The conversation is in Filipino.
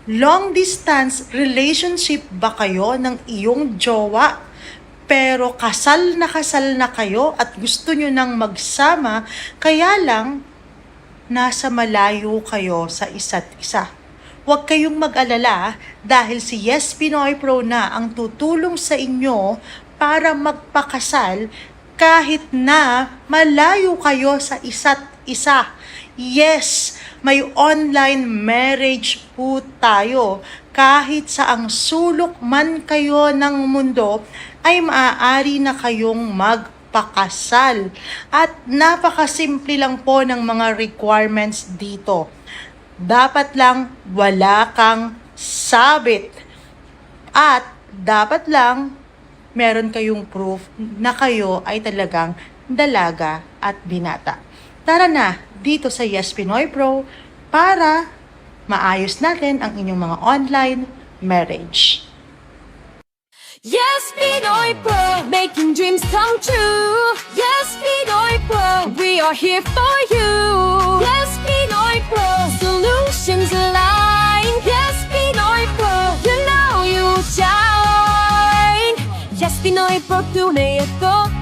Long distance relationship ba kayo ng iyong jowa? Pero kasal na kayo at gusto nyo nang magsama, kaya lang nasa malayo kayo sa isa't isa. Huwag kayong mag-alala dahil si Yes Pinoy Pro na ang tutulong sa inyo para magpakasal kahit na malayo kayo sa isa't isa. Yes, may online marriage po tayo. Kahit saang sulok man kayo ng mundo, ay maaari na kayong magpakasal. At napakasimple lang po ng mga requirements dito. Dapat lang wala kang sabit. At dapat lang meron kayong proof na kayo ay talagang dalaga at binata. Tara na dito sa Yes Pinoy Pro para maayos natin ang inyong mga online marriage. Yes, Pinoy Pro, making dreams come true. Yes, Pinoy Pro, we are here for you. Yes, Pinoy Pro, solutions align. Yes, Pinoy Pro, you know you shine. Yes, Pinoy Pro, tunay ito.